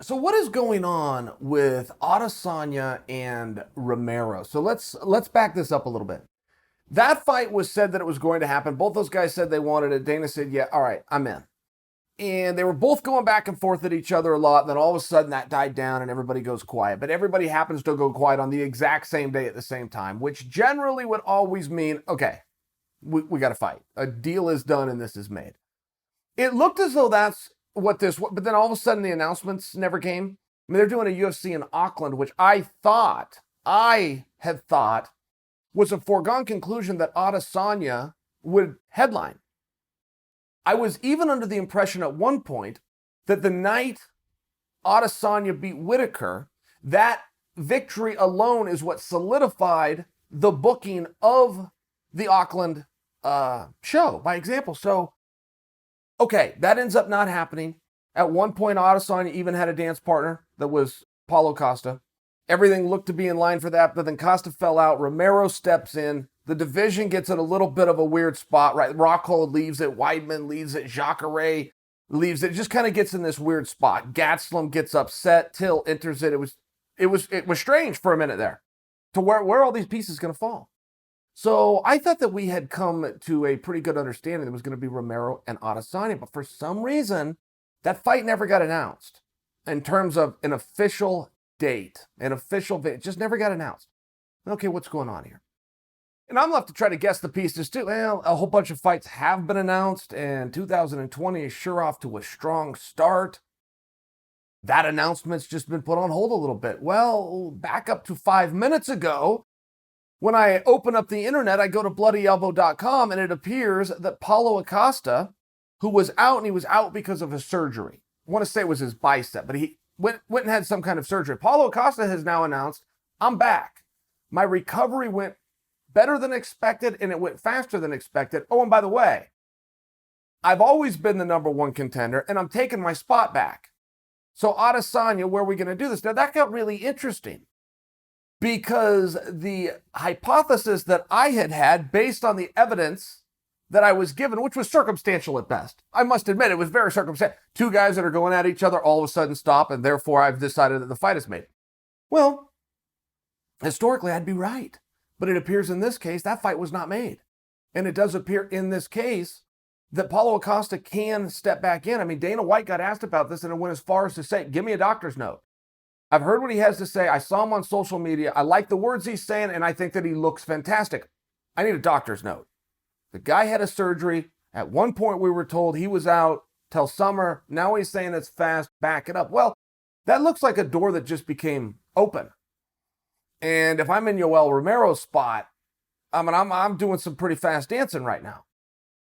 So what is going on with Adesanya and Romero? So let's back this up a little bit. That fight was said that it was going to happen. Both those guys said they wanted it. Dana said, "Yeah, all right, I'm in." And they were both going back and forth at each other a lot. And then all of a sudden that died down and everybody goes quiet. But everybody happens to go quiet on the exact same day at the same time, which generally would always mean, okay, we got to fight. A deal is done and this is made. It looked as though that's what this was, but then all of a sudden the announcements never came. I mean, they're doing a UFC in Auckland, which I had thought was a foregone conclusion that Adesanya would headline. I was even under the impression at one point that the night Adesanya beat Whitaker, that victory alone is what solidified the booking of the Auckland show, by example. So, okay, that ends up not happening. At one point, Adesanya even had a dance partner that was Paulo Costa. Everything looked to be in line for that, but then Costa fell out. Romero steps in. The division gets in a little bit of a weird spot, right? Rockhold leaves it. Weidman leaves it. Jacare leaves it. It just kind of gets in this weird spot. Gastelum gets upset. Till enters it. It was strange for a minute there to where all these pieces going to fall. So I thought that we had come to a pretty good understanding that it was going to be Romero and Adesanya, but for some reason, that fight never got announced in terms of an official date, it just never got announced. Okay, what's going on here? And I'm left to try to guess the pieces too. Well, a whole bunch of fights have been announced, and 2020 is sure off to a strong start. That announcement's just been put on hold a little bit. Well, back up to 5 minutes ago, when I open up the internet, I go to bloodyelbow.com, and it appears that Paulo Costa, who was out, and he was out because of his surgery. I want to say it was his bicep, but he went and had some kind of surgery. Paulo Costa has now announced, I'm back. My recovery went better than expected, and it went faster than expected. Oh, and by the way, I've always been the number one contender, and I'm taking my spot back. So Adesanya, where are we going to do this? Now, that got really interesting because the hypothesis that I had based on the evidence that I was given, which was circumstantial at best. I must admit, it was very circumstantial. Two guys that are going at each other all of a sudden stop, and therefore I've decided that the fight is made. Well, historically, I'd be right. But it appears in this case, that fight was not made. And it does appear in this case that Paulo Costa can step back in. I mean, Dana White got asked about this and it went as far as to say, give me a doctor's note. I've heard what he has to say. I saw him on social media. I like the words he's saying, and I think that he looks fantastic. I need a doctor's note. The guy had a surgery. At one point, we were told he was out till summer. Now he's saying it's fast. Back it up. Well, that looks like a door that just became open. And if I'm in Yoel Romero's spot, I mean, I'm doing some pretty fast dancing right now.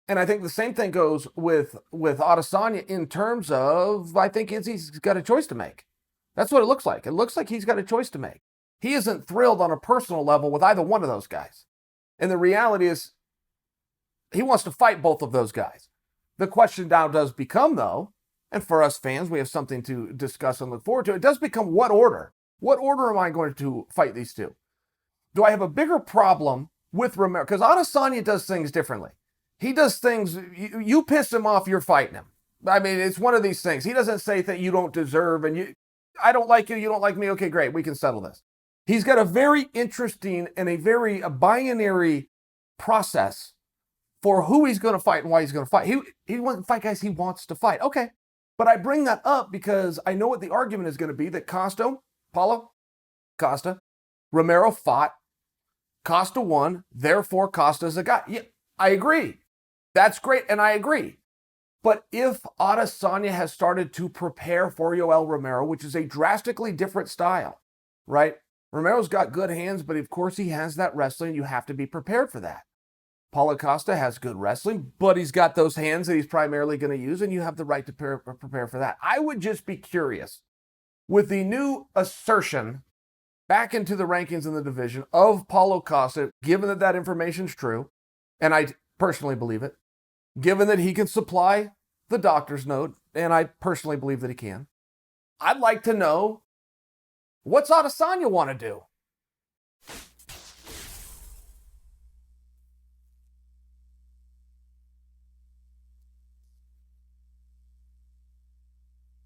And I think the same thing goes with Adesanya in terms of, I think Izzy's got a choice to make. That's what it looks like. It looks like he's got a choice to make. He isn't thrilled on a personal level with either one of those guys. And the reality is, he wants to fight both of those guys. The question now does become, though, and for us fans, we have something to discuss and look forward to. It does become what order? What order am I going to fight these two? Do I have a bigger problem with Romero? Because Adesanya does things differently. He does things, you piss him off, you're fighting him. I mean, it's one of these things. He doesn't say that you don't deserve, and I don't like you, you don't like me. Okay, great, we can settle this. He's got a very interesting and a very binary process for who he's going to fight and why he's going to fight. He wants to fight guys he wants to fight. Okay. But I bring that up because I know what the argument is going to be that Paulo Costa, Romero fought, Costa won, therefore Costa's a guy. Yeah, I agree. That's great, and I agree. But if Adesanya has started to prepare for Yoel Romero, which is a drastically different style, right? Romero's got good hands, but of course he has that wrestling. You have to be prepared for that. Paulo Costa has good wrestling, but he's got those hands that he's primarily going to use, and you have the right to prepare for that. I would just be curious, with the new assertion back into the rankings in the division of Paulo Costa, given that that information's true, and I personally believe it, given that he can supply the doctor's note, and I personally believe that he can, I'd like to know, what's Adesanya want to do?